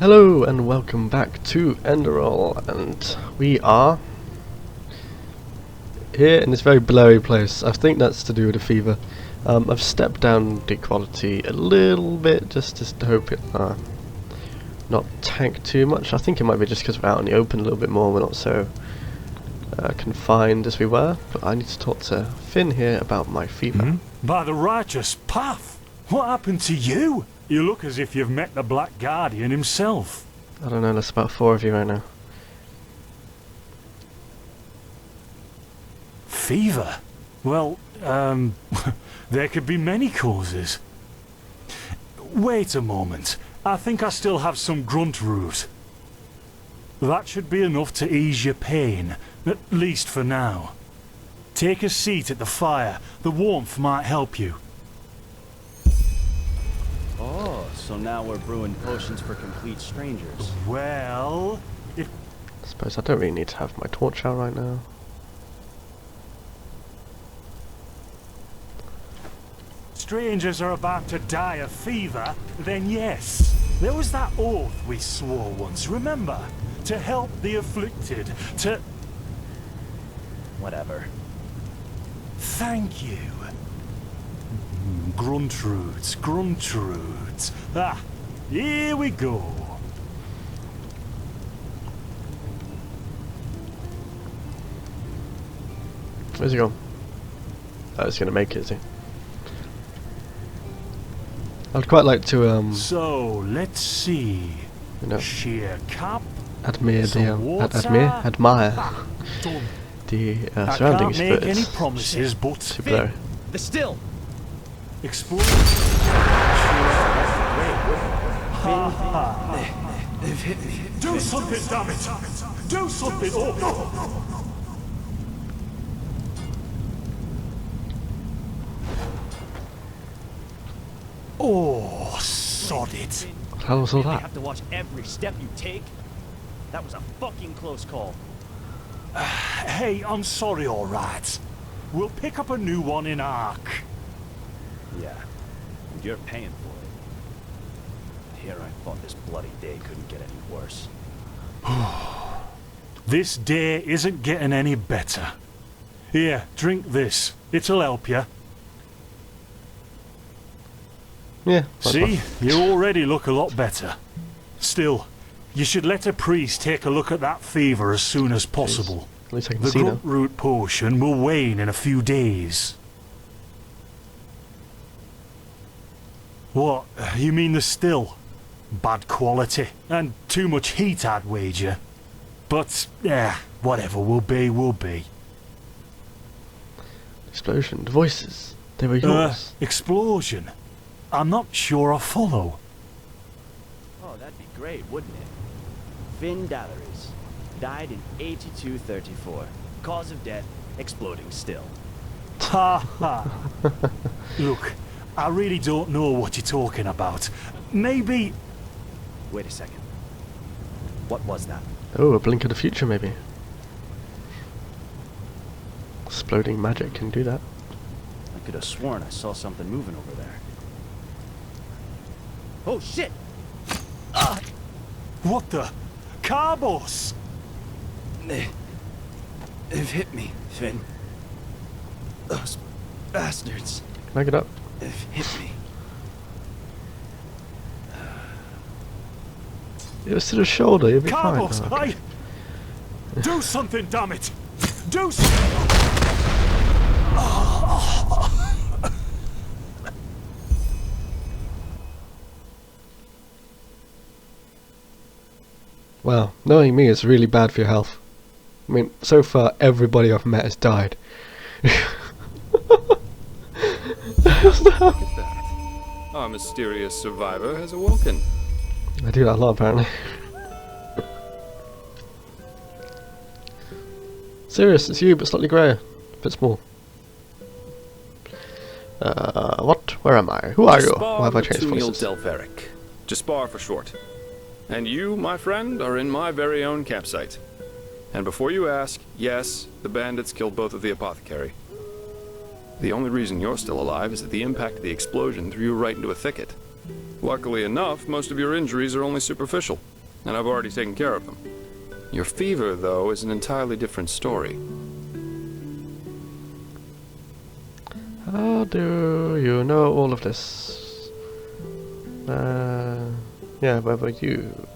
Hello and welcome back to Enderal, and we are here in this very blurry place. I think that's to do with the fever. I've stepped down the quality a little bit just to hope it not tank too much. I think it might be just because we're out in the open a little bit more, we're not so confined as we were. But I need to talk to Finn here about my fever. By the righteous path! What happened to you? You look as if you've met the Black Guardian himself. I don't know, there's about 4 of you right now. Fever? Well, there could be many causes. Wait a moment. I think I still have some grunt root. That should be enough to ease your pain, at least for now. Take a seat at the fire. The warmth might help you. Oh, so now we're brewing potions for complete strangers. Well, I suppose I don't really need to have my torch out right now. strangers are about to die of fever, then yes. There was that oath we swore once, remember? To help the afflicted, to... Whatever. Thank you. Gruntroots, gruntroots. Ah, here we go. Where's he gone? Oh, he's gonna make it, is he? I'd quite like to So, let's see. you know, Sheer cap. admire the some water. admire Done. the I surroundings, can't but make any it's promises, but too blurry. The still! explore. Do something, damn it! Do something! Oh no! Oh, sod it! What the hell was all You that? have to watch every step you take. That was a fucking close call. Hey, I'm sorry, alright. We'll pick up a new one in Ark. Yeah, and you're paying for it. Here I thought this bloody day couldn't get any worse. This day isn't getting any better. Here, drink this. It'll help you. Yeah. that's See? fine. You already look a lot better. Still, you should let a priest take a look at that fever as soon as possible. At least I can The see now. grunt root potion will wane in a few days. What? You mean the still? Bad quality. And too much heat, I'd wager. But, yeah, whatever will be, will be. Explosion. The voices. They were yours. Explosion? I'm not sure I follow. Oh, that'd be great, wouldn't it? Finn Dalleries. Died in 8234. Cause of death, exploding still. Ha ha. Look, I really don't know what you're talking about. Maybe... Wait a second. What was that? Oh, a blink of the future, maybe. Exploding magic can do that. I could have sworn I saw something moving over there. Oh shit! What the? Carbos! They've hit me, Finn. Those bastards Can I get up? have hit me. It was to the shoulder, you'll be fine. Carbos, Oh, okay. Do something, damn it! Do something! Wow, knowing me is really bad for your health. I mean, so far everybody I've met has died. Our mysterious survivor has awoken. I do that a lot, apparently. Serious, it's you, but slightly greyer. A bit small. What? Where am I? Who are you? Why have I changed voices? Delveric. Jaspar for short. And you, my friend, are in my very own campsite. And before you ask, yes, the bandits killed both of the apothecary. The only reason you're still alive is that the impact of the explosion threw you right into a thicket. Luckily enough, most of your injuries are only superficial, and I've already taken care of them. Your fever, though, is an entirely different story. How do you know all of this? Yeah, where were you?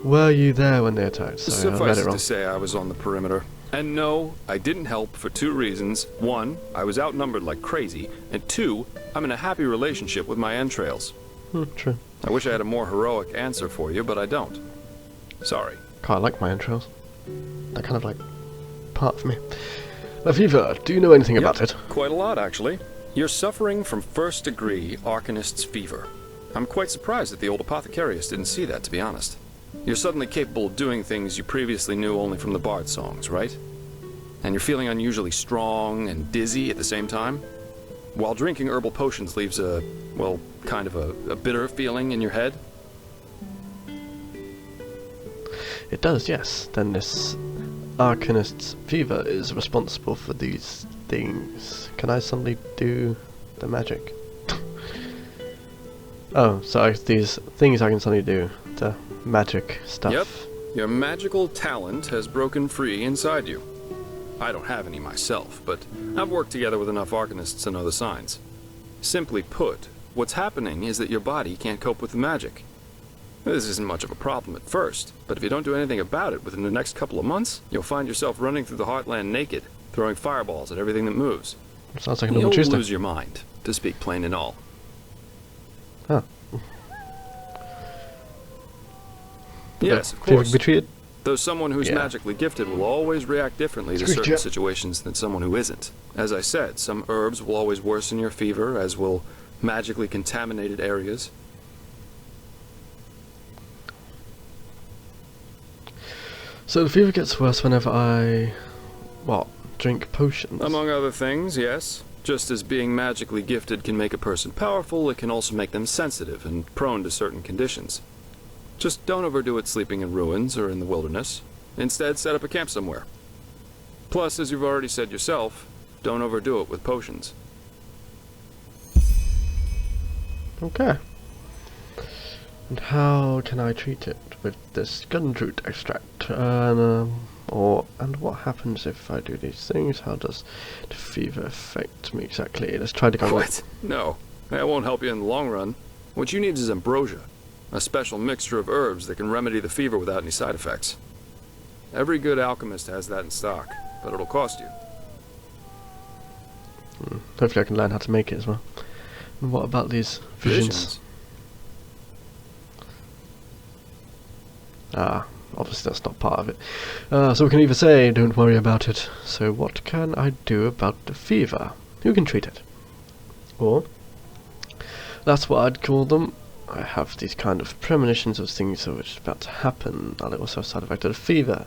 Were you there when they attacked? Sorry, I read Suffice it it wrong. to say I was on the perimeter. And no, I didn't help for two reasons. One, I was outnumbered like crazy, and two, I'm in a happy relationship with my entrails. True. I wish I had a more heroic answer for you, but I don't. Sorry. Quite like my entrails. They're kind of like part of me. The fever, do you know anything about it? Quite a lot, actually. You're suffering from first-degree Arcanist's fever. I'm quite surprised that the old apothecarius didn't see that, to be honest. You're suddenly capable of doing things you previously knew only from the bard songs, right? And you're feeling unusually strong and dizzy at the same time? While drinking herbal potions leaves a, well, kind of a bitter feeling in your head? It does, yes. Then this Arcanist's fever is responsible for these things. Can I suddenly do the magic? Oh, sorry, these things I can suddenly do. The magic stuff. Yep. Your magical talent has broken free inside you. I don't have any myself, but I've worked together with enough Arcanists to know the signs. Simply put, what's happening is that your body can't cope with the magic. This isn't much of a problem at first, but if you don't do anything about it within the next couple of months, you'll find yourself running through the Heartland naked, throwing fireballs at everything that moves. Sounds like a normal You'll Tuesday. lose your mind, to speak plain and all. Oh. Yes, of Fever can course. be treated? Though someone who's Yeah. magically gifted will always react differently to certain situations than someone who isn't. As I said, some herbs will always worsen your fever, as will magically contaminated areas. So the fever gets worse whenever I, drink potions? Among other things, yes. Just as being magically gifted can make a person powerful, it can also make them sensitive and prone to certain conditions. Just don't overdo it sleeping in ruins or in the wilderness. Instead, set up a camp somewhere. Plus, as you've already said yourself, don't overdo it with potions. Okay. And how can I treat it with this gunroot extract? And what happens if I do these things? How does the fever affect me exactly? Let's try to go. What? No, that won't help you in the long run. What you need is ambrosia, a special mixture of herbs that can remedy the fever without any side effects. Every good alchemist has that in stock, but it'll cost you. Hopefully I can learn how to make it as well. And what about these visions? Obviously that's not part of it. So we can either say, don't worry about it. So what can I do about the fever? Who can treat it? Or, that's what I'd call them. I have these kind of premonitions of things which are about to happen. Are they also a side effect of the fever?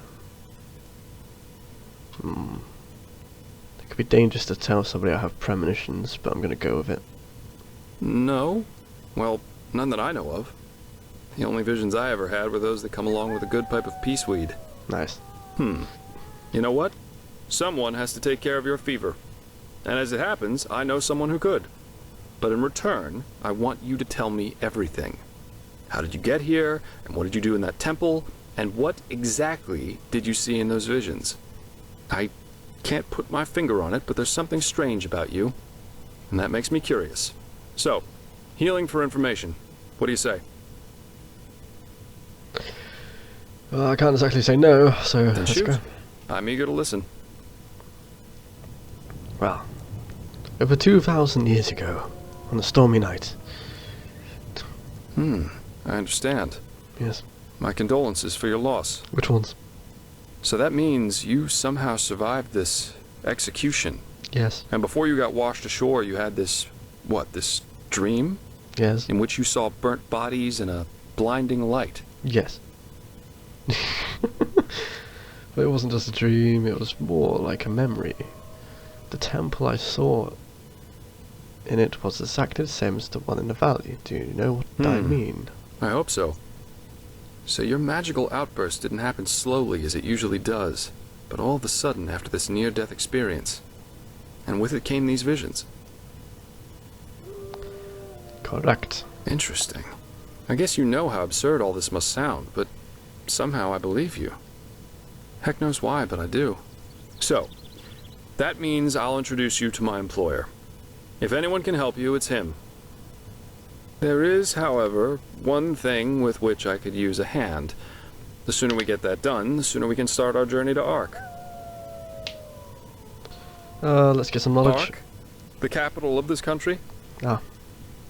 It could be dangerous to tell somebody I have premonitions, but I'm going to go with it. No. Well, none that I know of. The only visions I ever had were those that come along with a good pipe of peaceweed. Nice. You know what? Someone has to take care of your fever. And as it happens, I know someone who could. But in return, I want you to tell me everything. How did you get here? And what did you do in that temple? And what exactly did you see in those visions? I can't put my finger on it, but there's something strange about you. And that makes me curious. So, healing for information. What do you say? Well, I can't exactly say no, so Then let's shoot. go. I'm eager to listen. Well, over 2,000 years ago, on a stormy night. I understand. Yes. My condolences for your loss. Which ones? So that means you somehow survived this execution. Yes. And before you got washed ashore, you had this, this dream? Yes. In which you saw burnt bodies and a blinding light. Yes. But it wasn't just a dream, it was more like a memory. The temple I saw in it was exactly the same as the one in the valley. Do you know what I mean? I hope so. So your magical outburst didn't happen slowly as it usually does, but all of a sudden after this near-death experience. And with it came these visions. Correct. Interesting. I guess you know how absurd all this must sound, but somehow I believe you. Heck knows why, but I do. So, that means I'll introduce you to my employer. If anyone can help you, it's him. There is, however, one thing with which I could use a hand. The sooner we get that done, the sooner we can start our journey to Ark. Let's get some knowledge. Ark? The capital of this country? Ah.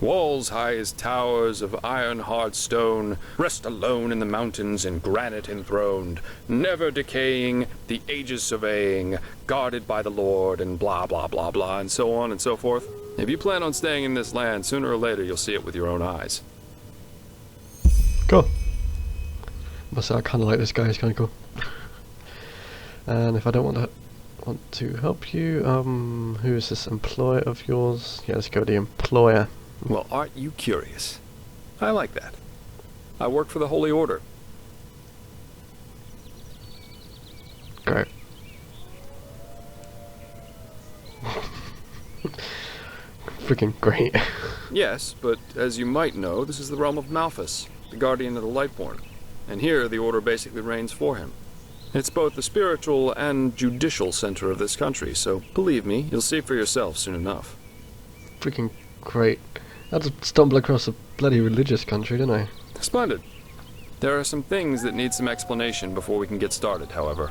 Walls high as towers of iron-hard stone, rest alone in the mountains in granite enthroned, never decaying, the ages surveying, guarded by the Lord, and blah blah blah blah, and so on and so forth. If you plan on staying in this land, sooner or later you'll see it with your own eyes. Cool. Must say I kind of like this guy. He's kind of cool. And if I don't want to help you, who is this employer of yours? Yeah, let's go with the employer. Well, aren't you curious? I like that. I work for the Holy Order. Great. Freaking great. Yes, but as you might know, this is the realm of Malphas, the guardian of the Lightborn. And here, the Order basically reigns for him. It's both the spiritual and judicial center of this country, so believe me, you'll see for yourself soon enough. Freaking great. I had to stumble across a bloody religious country, didn't I? Splendid. There are some things that need some explanation before we can get started, however.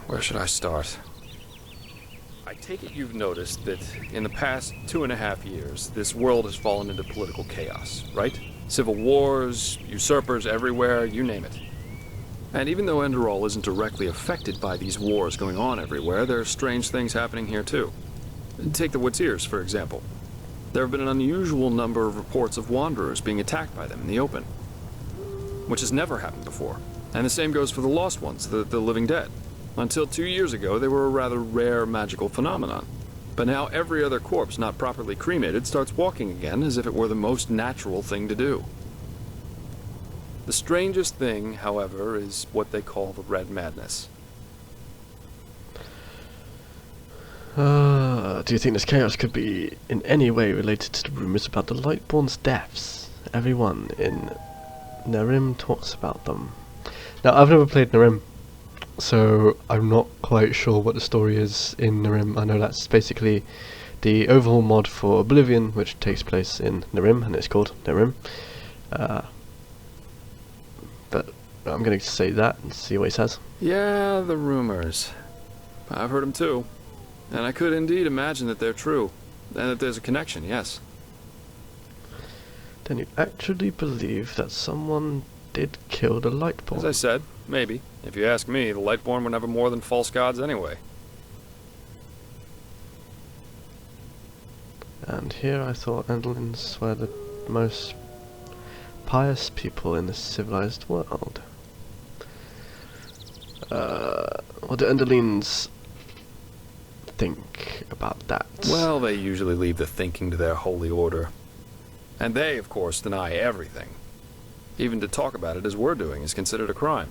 Where should I start? I take it you've noticed that in the past 2.5 years, this world has fallen into political chaos, right? Civil wars, usurpers everywhere, you name it. And even though Enderal isn't directly affected by these wars going on everywhere, there are strange things happening here too. Take the Watirs, for example. There have been an unusual number of reports of wanderers being attacked by them in the open, which has never happened before. And the same goes for the Lost Ones, the living dead. Until 2 years ago, they were a rather rare magical phenomenon. But now every other corpse not properly cremated starts walking again as if it were the most natural thing to do. The strangest thing, however, is what they call the Red Madness. Do you think this chaos could be in any way related to the rumours about the Lightborn's deaths? Everyone in Narim talks about them. Now, I've never played Narim, so I'm not quite sure what the story is in Narim. I know that's basically the overhaul mod for Oblivion, which takes place in Narim, and it's called Narim. But I'm going to say that and see what he says. Yeah, the rumors. I've heard them too. And I could indeed imagine that they're true. And that there's a connection, yes. Then you actually believe that someone did kill the Lightborn? As I said, maybe. If you ask me, the Lightborn were never more than false gods anyway. And here I thought Endelins were the most pious people in the civilized world. What do Endelins think about that? Well, they usually leave the thinking to their holy order. And they, of course, deny everything. Even to talk about it as we're doing is considered a crime.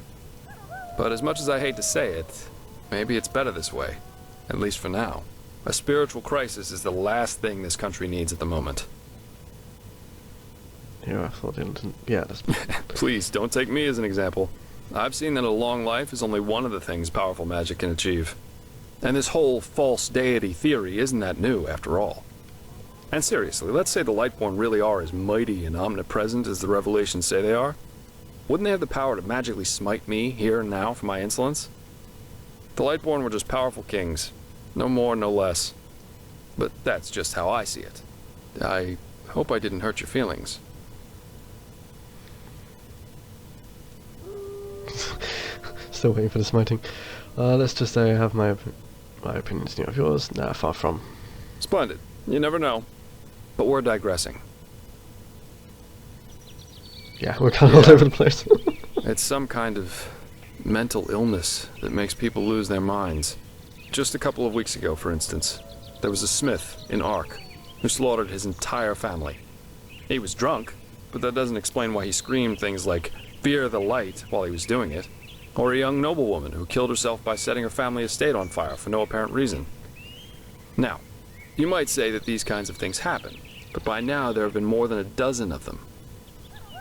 But as much as I hate to say it, maybe it's better this way. At least for now. A spiritual crisis is the last thing this country needs at the moment. Yeah, I thought Endelins... Yeah, that's... Please, don't take me as an example. I've seen that a long life is only one of the things powerful magic can achieve. And this whole false deity theory isn't that new, after all. And seriously, let's say the Lightborn really are as mighty and omnipresent as the revelations say they are. Wouldn't they have the power to magically smite me, here and now, for my insolence? The Lightborn were just powerful kings. No more, no less. But that's just how I see it. I hope I didn't hurt your feelings. Still waiting for the smiting. Let's just say I have my opinions near of yours. Nah, far from. Splendid. You never know. But we're digressing. Yeah, we're kind of all over the place. It's some kind of mental illness that makes people lose their minds. Just a couple of weeks ago, for instance, there was a smith in Ark who slaughtered his entire family. He was drunk, but that doesn't explain why he screamed things like, "Fear the light," while he was doing it. Or a young noblewoman who killed herself by setting her family estate on fire for no apparent reason. Now, you might say that these kinds of things happen, but by now there have been more than a dozen of them.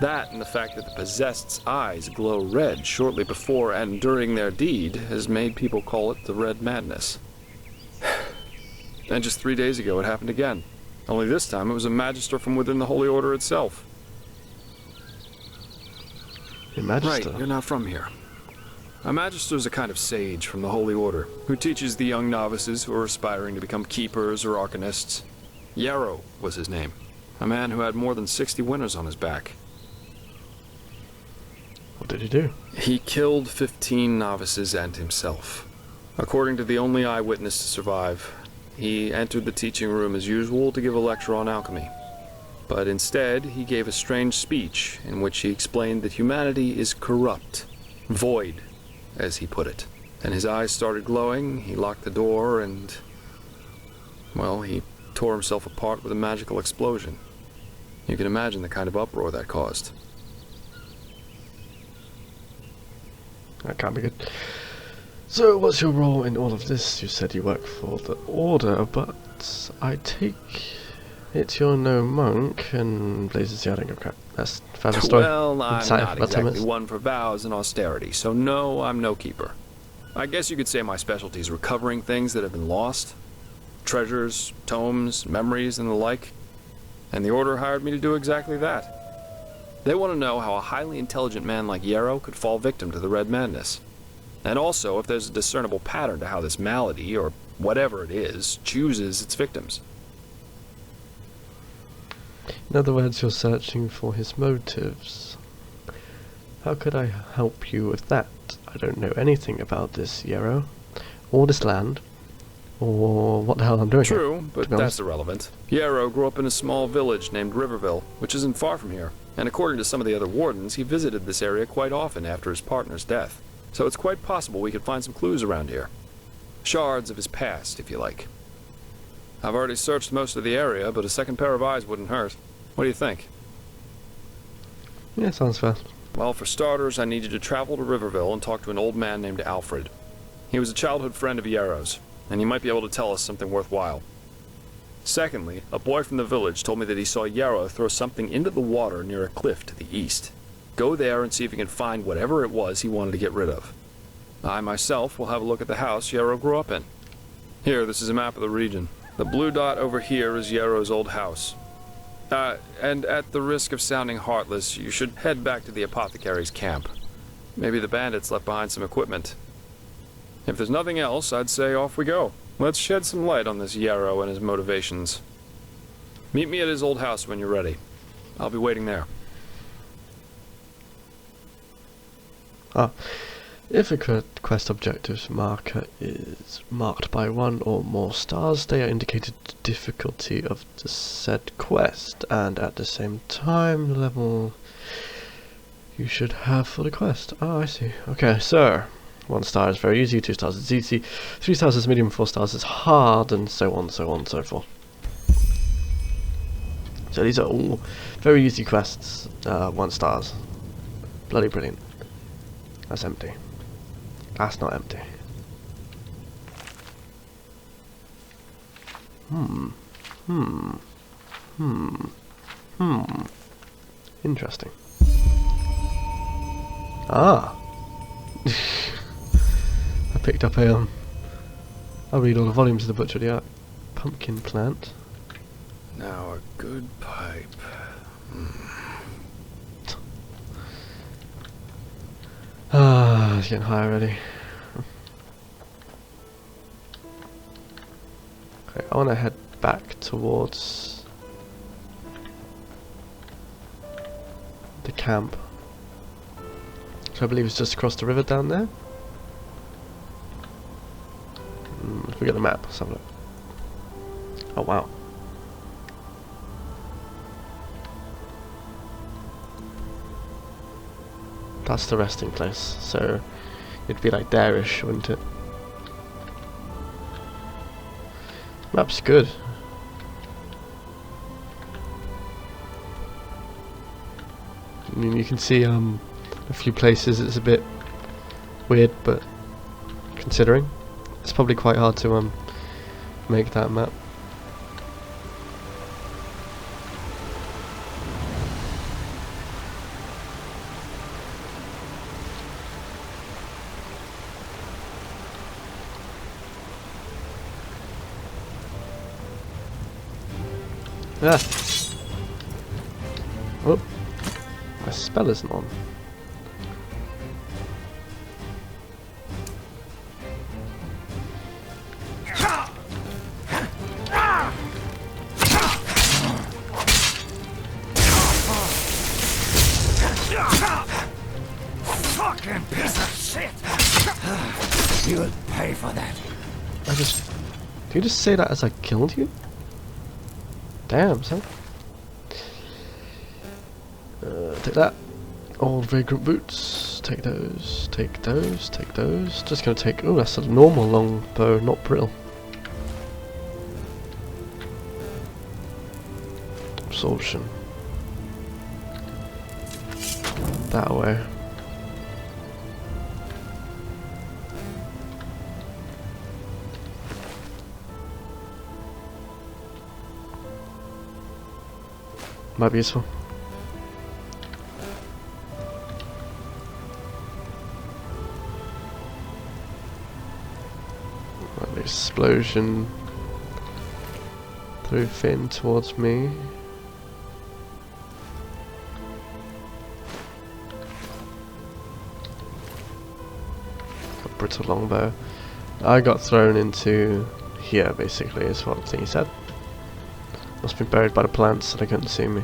That and the fact that the possessed's eyes glow red shortly before and during their deed has made people call it the Red Madness. And just 3 days ago it happened again. Only this time it was a magister from within the Holy Order itself. A magister? Right, you're not from here. A magister is a kind of sage from the Holy Order, who teaches the young novices who are aspiring to become keepers or arcanists. Yarrow was his name, a man who had more than 60 winners on his back. What did he do? He killed 15 novices and himself. According to the only eyewitness to survive, he entered the teaching room as usual to give a lecture on alchemy. But instead, he gave a strange speech in which he explained that humanity is corrupt, void, as he put it. And his eyes started glowing, he locked the door, and, well, he tore himself apart with a magical explosion. You can imagine the kind of uproar that caused. That can't be good. So, what's your role in all of this? You said you work for the Order, but I take it you're no monk, and Blazes, yeah, I don't give a crap. That's a further story. Well, I'm About not 10 exactly minutes. one for vows and austerity, so no, I'm no keeper. I guess you could say my specialty is recovering things that have been lost. Treasures, tomes, memories, and the like. And the Order hired me to do exactly that. They want to know how a highly intelligent man like Yarrow could fall victim to the Red Madness. And also if there's a discernible pattern to how this malady, or whatever it is, chooses its victims. In other words, you're searching for his motives. How could I help you with that? I don't know anything about this Yarrow, or this land, or what the hell I'm doing here, True, but to be honest. that's irrelevant. Yarrow grew up in a small village named Riverville, which isn't far from here. And according to some of the other wardens, he visited this area quite often after his partner's death. So it's quite possible we could find some clues around here. Shards of his past, if you like. I've already searched most of the area, but a second pair of eyes wouldn't hurt. What do you think? Yeah, sounds fair. Well, for starters, I need you to travel to Riverville and talk to an old man named Alfred. He was a childhood friend of Yarrow's, and he might be able to tell us something worthwhile. Secondly, a boy from the village told me that he saw Yarrow throw something into the water near a cliff to the east. Go there and see if you can find whatever it was he wanted to get rid of. I myself will have a look at the house Yarrow grew up in. Here, this is a map of the region. The blue dot over here is Yarrow's old house. And at the risk of sounding heartless, you should head back to the apothecary's camp. Maybe the bandits left behind some equipment. If there's nothing else, I'd say off we go. Let's shed some light on this Yarrow and his motivations. Meet me at his old house when you're ready. I'll be waiting there. If a quest objectives marker is marked by one or more stars, they are indicated the difficulty of the said quest, and at the same time the level you should have for the quest. Oh, I see. Okay, so 1 star is very easy, 2 stars is easy, 3 stars is medium, 4 stars is hard, and so on, so on, so forth. So these are all very easy quests, 1 stars. Bloody brilliant. That's empty. That's not empty. Interesting. Ah! I picked up a, I'll read all the volumes of the butcher, yeah. Pumpkin plant. Now a good pipe. Ah, it's getting high already. Okay, I want to head back towards the camp. So I believe it's just across the river down there. Let's look at the map. Let's have a look. Oh wow. That's the resting place, so it'd be like there-ish, wouldn't it? Map's good. I mean, you can see a few places it's a bit weird, but considering, it's probably quite hard to make that map. Ah! Oh! My spell isn't on. Fucking piece of shit! You'll pay for that. Did you just say that as I killed you? Damn, son. Take that. Old vagrant boots. Take those. Take those. Take those. Just gonna take. Oh, that's a normal longbow, not brittle. Absorption. That way. Might be useful. Right, the explosion through Finn towards me. Got brittle longbow. I got thrown into here, basically, is what he said. Must be buried by the plants so they couldn't see me.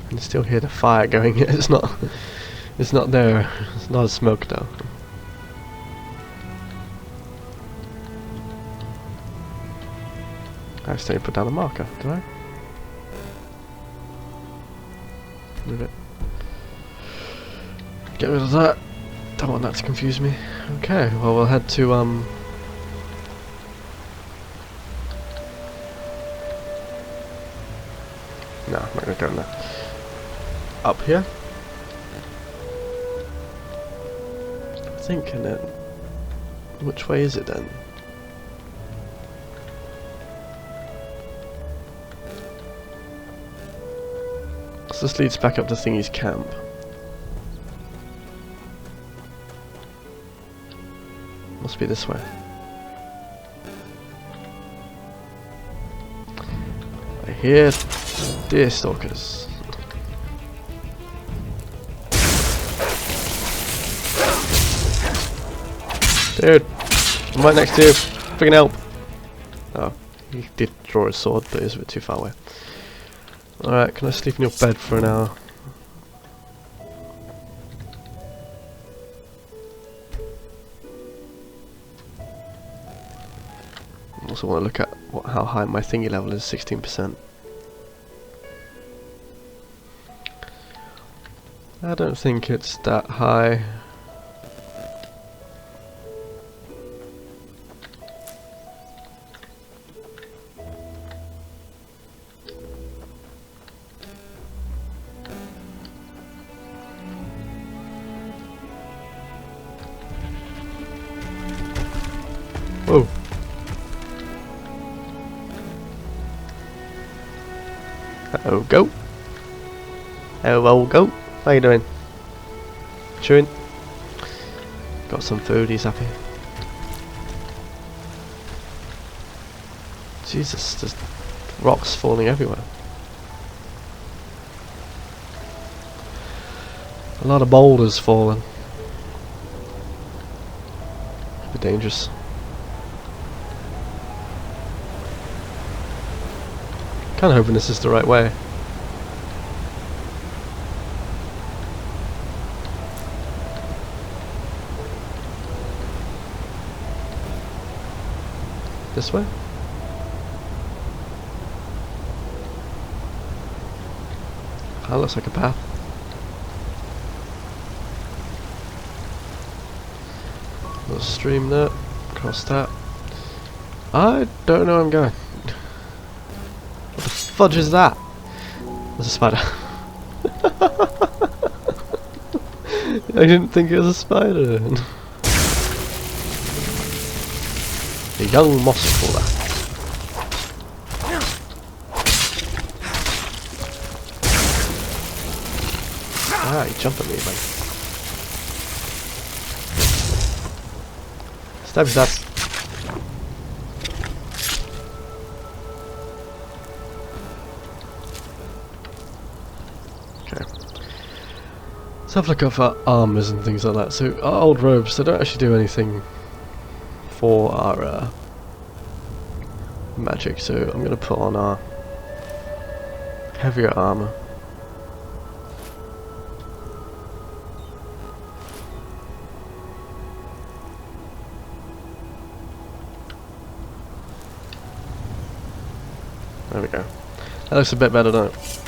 I can still hear the fire going. It's not there. It's not a smoke though. I accidentally put down a marker, did I? Move it. Get rid of that. Don't want that to confuse me. Okay, well we'll head to No, I'm not gonna go in there. Up here? I think, and then which way is it then? So this leads back up to Thingy's camp. Must be this way. I hear deer stalkers. Dude, I'm right next to you. Freaking help. Oh, he did draw his sword, but he was a bit too far away. Alright, can I sleep in your bed for an hour? Also want to look at how high my thingy level is, 16%. I don't think it's that high. Whoa. Hello, goat. Hello, goat. How you doing? Chewing? Got some food, he's happy. Jesus, there's rocks falling everywhere. A lot of boulders falling. Could be dangerous. Kinda hoping this is the right way. This way? That looks like a path. Little stream there. Cross that. I don't know where I'm going. What the fudge is that? There's a spider. I didn't think it was a spider. A young moss crawler. Ah, you jumped at me, man. Stab, stab. Okay. Let's have a look at our armors and things like that. So our old robes, they don't actually do anything for our magic, so I'm going to put on our heavier armor. There we go. That looks a bit better, doesn't it?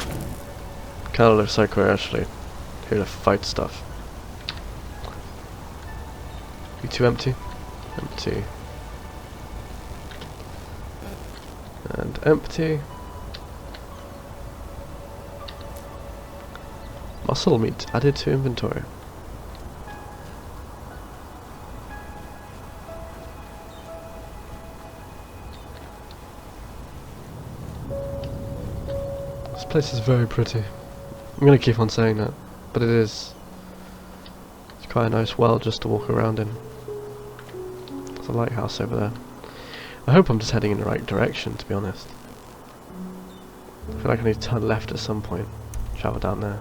Kind of looks like we're actually here to fight stuff. You two empty? Empty. And empty. Muscle meat added to inventory. This place is very pretty. I'm gonna keep on saying that, but it is. It's quite a nice world just to walk around in. There's a lighthouse over there. I hope I'm just heading in the right direction, to be honest. I feel like I need to turn left at some point. Travel down there.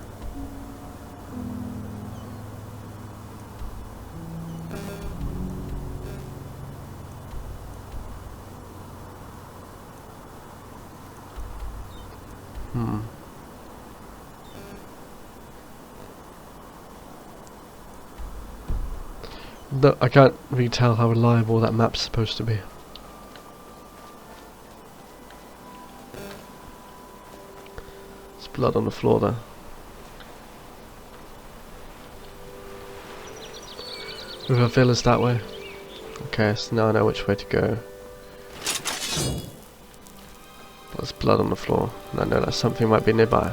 No, I can't really tell how reliable that map's supposed to be. There's blood on the floor there. River Villa's that way. Okay, so now I know which way to go. There's blood on the floor, and I know that something might be nearby.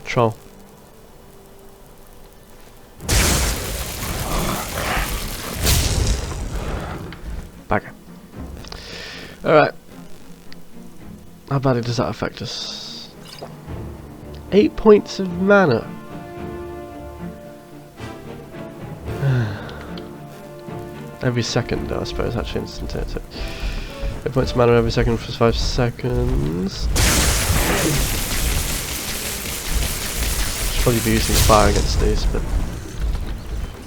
Troll. Bagger. Alright. How badly does that affect us? 8 points of mana. Every second, though, I suppose, actually instantaneous. 8 points of mana every second for 5 seconds. Should probably be using fire against these, but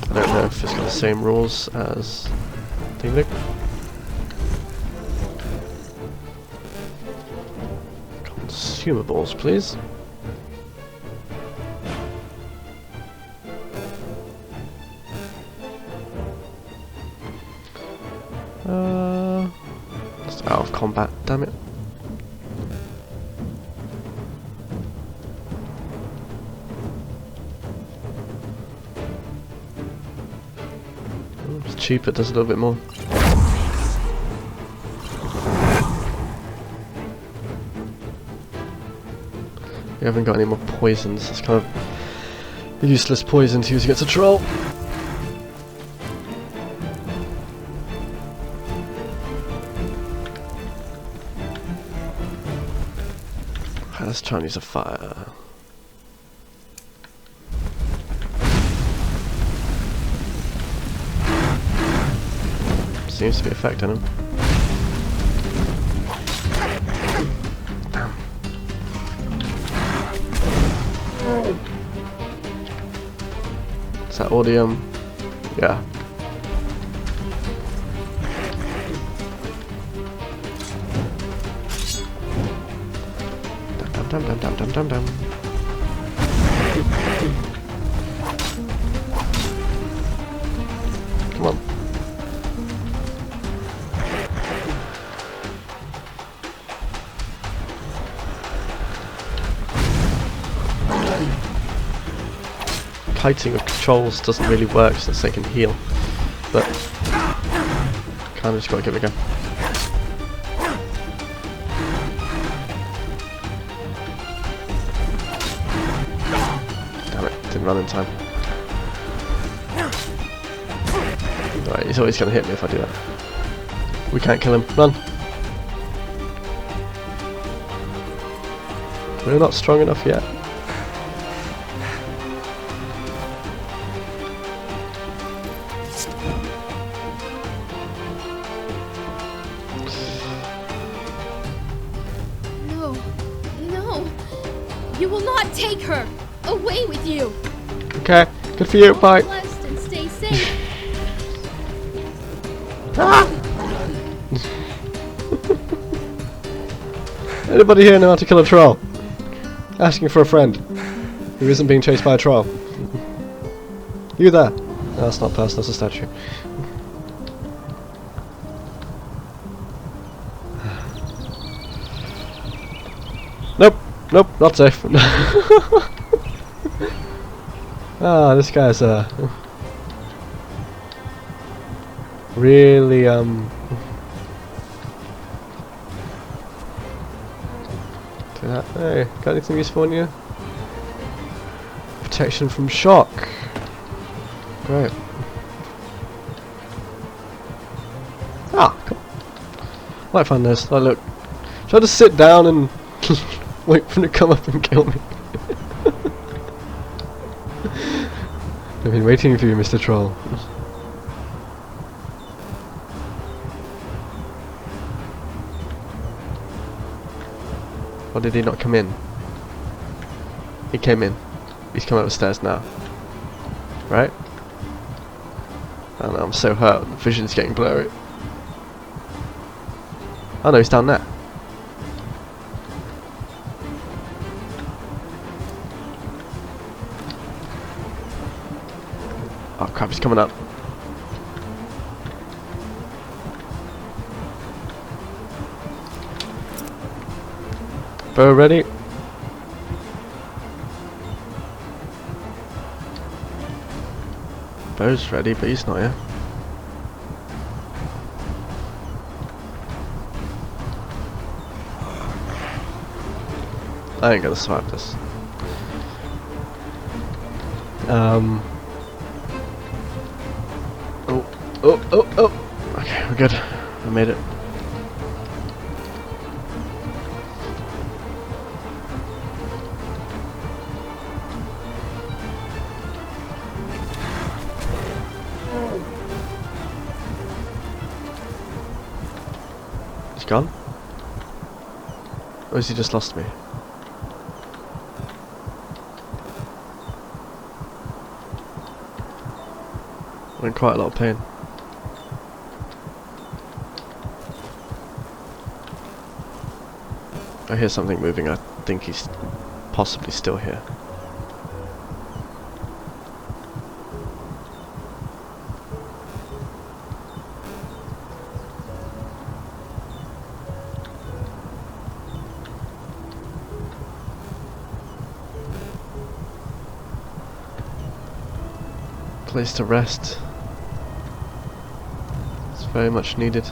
I don't know if it's got the same rules as Team Nick. Consumables, please. Just out of combat, damn it. It's cheap, it does a little bit more. We haven't got any more poisons. It's kind of a useless poison to use against a troll. Let's try and use a fire. Seems to be affecting him. Damn. Is that audium? Yeah. Dum dum dum dum dum dum. Come on. Kiting of controls doesn't really work since they can heal, but kind of just gotta give it a go. Run in time. Alright, he's always going to hit me if I do that. We can't kill him. Run! We're not strong enough yet. You will not take her! Away with you! Okay, good for you, bye. Blessed and stay safe. Anybody here know how to kill a troll? Asking for a friend who isn't being chased by a troll. You there? No, that's not a person, that's a statue. Nope, nope, not safe. Ah, this guy's really Hey, got anything useful on you? Protection from shock. Great. Ah, cool. Might find this. Oh, look. Should I just sit down and wait for him to come up and kill me? I've been waiting for you, Mr. Troll. Or did he not come in? He came in. He's coming up the stairs now. Right? I don't know, I'm so hurt. The vision's getting blurry. Oh no, he's down there. Oh crap, he's coming up. Bow ready? Bow's ready, but he's not here. I ain't gonna survive this. Oh, oh, oh, oh! Okay, we're good. I made it. He's gone? Or has he just lost me? I'm in quite a lot of pain. I hear something moving. I think he's possibly still here. Place to rest. It's very much needed.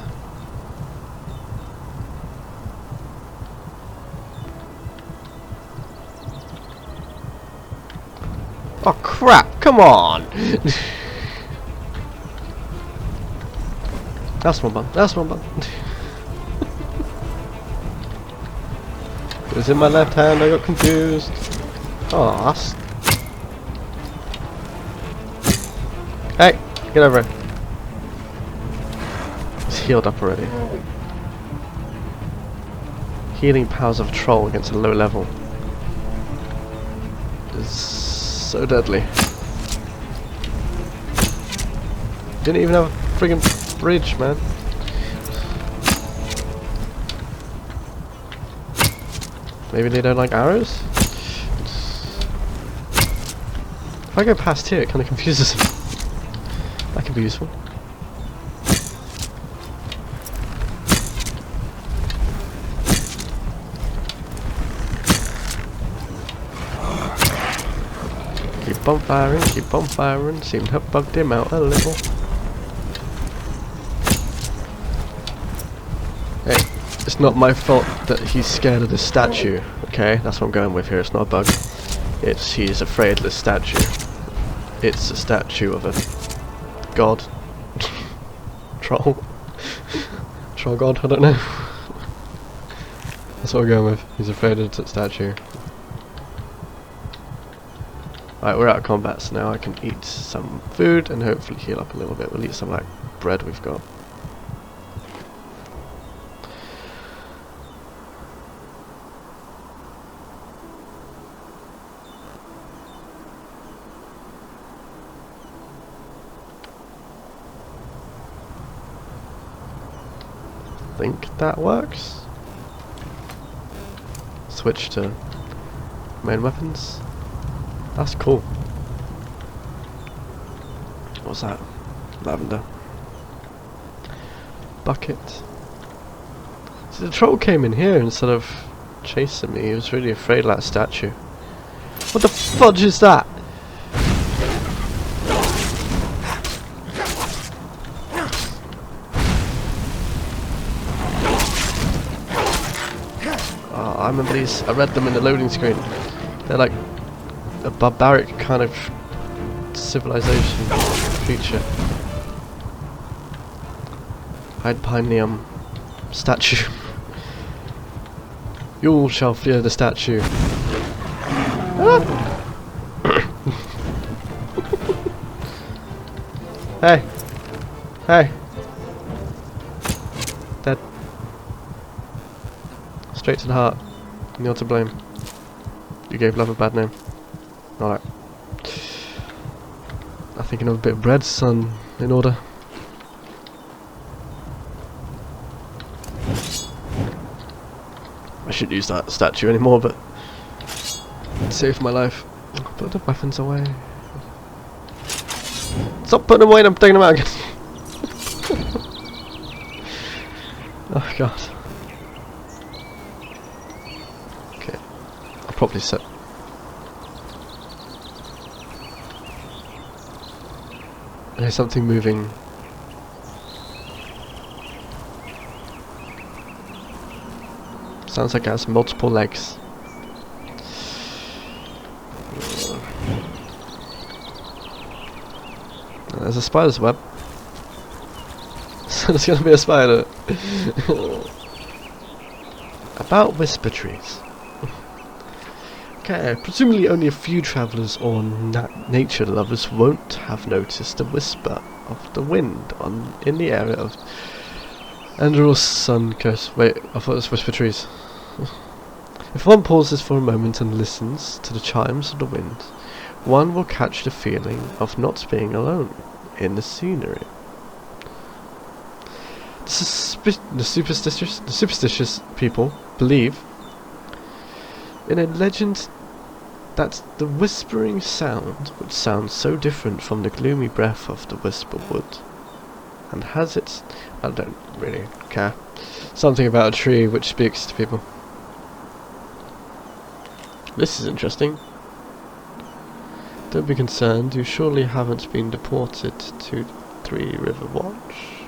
Oh crap, come on! That's one button, that's one button. It was in my left hand, I got confused. Oh, that's... Hey, get over it. He's healed up already. Healing powers of troll against a low level. Is so deadly. Didn't even have a friggin' bridge, man. Maybe they don't like arrows? If I go past here, it kind of confuses them. That could be useful. Keep on firing, keep on firing. Seem to have bugged him out a little. Hey, it's not my fault that he's scared of this statue, okay? That's what I'm going with here, it's not a bug. It's he's afraid of this statue. It's a statue of a god. Troll. Troll god, I don't know. That's what we're going with. He's afraid of the statue. Alright, we're out of combat, so now I can eat some food and hopefully heal up a little bit. We'll eat some of that bread we've got. think that works. Switch to main weapons. That's cool. What's that? Lavender. Bucket. So the troll came in here instead of chasing me. He was really afraid of that statue. What the fudge is that? Oh, I remember these. I read them in the loading screen. They're like a barbaric kind of civilization creature. Hide behind the statue. You all shall fear the statue. Ah! Hey! Hey! Dead. Straight to the heart. You're to blame. You gave love a bad name. Alright. I think another bit of bread, son, in order. I shouldn't use that statue anymore, but it saved my life. Put the weapons away. Stop putting them away and I'm taking them out again. Oh god. Okay. I'll probably set. There's something moving. Sounds like it has multiple legs. There's a spider's web. So there's gonna be a spider. About whisper trees. Okay, presumably only a few travellers or nature lovers won't have noticed the whisper of the wind in the area of Enderal's sun coast. Wait, I thought it was whisper trees. If one pauses for a moment and listens to the chimes of the wind, one will catch the feeling of not being alone in the scenery. The superstitious people believe in a legend that the whispering sound would sound so different from the gloomy breath of the whisper wood, and has its, I don't really care, something about a tree which speaks to people. This is interesting. Don't be concerned, you surely haven't been deported to Three River Watch.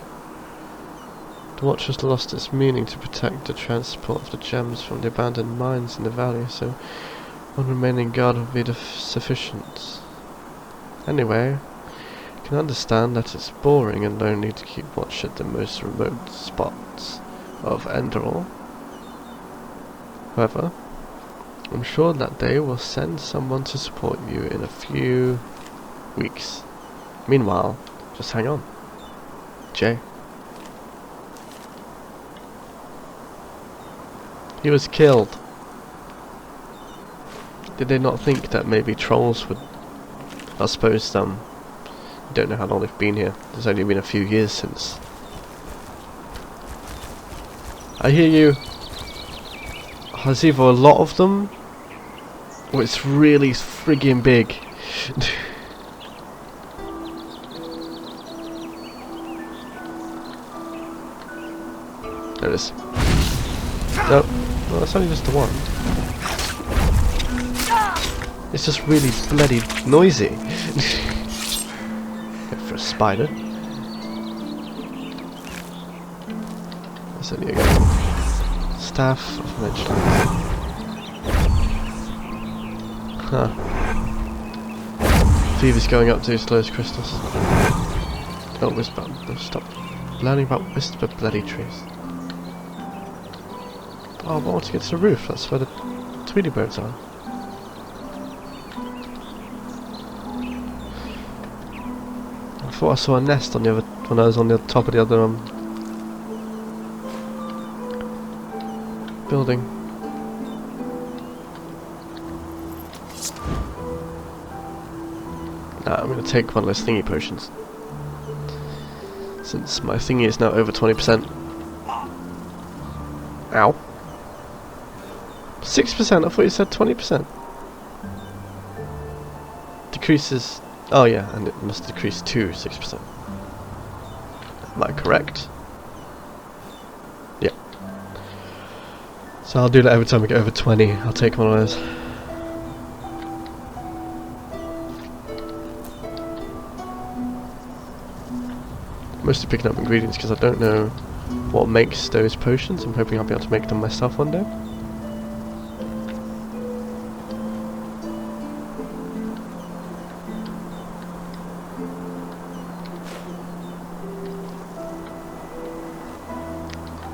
The watch has lost its meaning to protect the transport of the gems from the abandoned mines in the valley, so one remaining guard will be sufficient. Anyway, I can understand that it's boring and lonely to keep watch at the most remote spots of Enderal. However, I'm sure that they will send someone to support you in a few weeks. Meanwhile, just hang on. Jay. He was killed. Did they not think that maybe trolls would... I suppose, don't know how long they've been here. There's only been a few years since. I hear you. There's either a lot of them, or it's really friggin' big. There it is. Nope. Well, that's only just the one. It's just really bloody noisy. For a spider. That's only a staff of mention. Huh. Fever's going up to slow as crystals. Don't whisper. Don't stop learning about whisper bloody trees. Oh, but I want to get to the roof. That's where the Tweety birds are. I thought I saw a nest on the other when I was on the top of the other building. Nah, I'm going to take one of those thingy potions. Since my thingy is now over 20%. Ow. 6%? I thought you said 20%. Decreases... Oh yeah, and it must decrease to 6%. Am I correct? Yeah. So I'll do that every time we get over 20. I'll take one of those. Mostly picking up ingredients because I don't know what makes those potions. I'm hoping I'll be able to make them myself one day.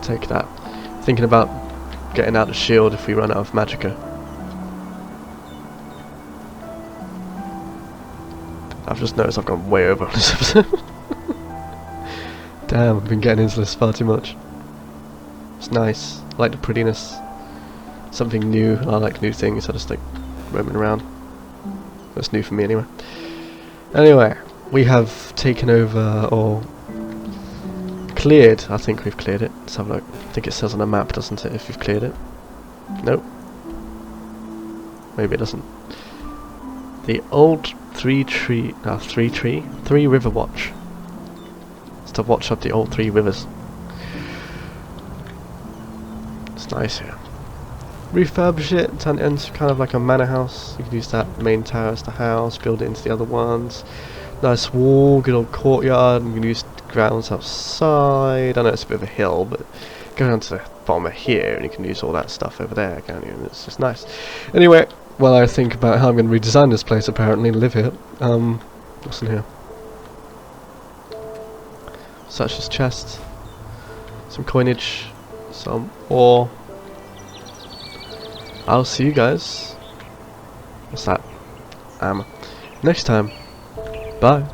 Take that. Thinking about getting out of shield if we run out of magicka. I've just noticed I've gone way over on this episode. Damn, I've been getting into this far too much. It's nice. I like the prettiness. Something new. I like new things. I just like roaming around. That's new for me anyway. Anyway, we have taken over, or cleared. I think we've cleared it. Let's have a look. I think it says on the map, doesn't it, if you've cleared it? Nope. Maybe it doesn't. The old three river watch. To watch up the old 3 rivers. It's nice here. Refurbish it, turn it into kind of like a manor house. You can use that main tower as the house, build it into the other ones. Nice wall, good old courtyard. You can use the grounds outside. I know it's a bit of a hill, but go down to the bottom of here and you can use all that stuff over there, can't you? And it's just nice. Anyway, while I think about how I'm going to redesign this place apparently and live here, what's in here? Such as chests, some coinage, some ore. I'll see you guys. What's that? Next time. Bye.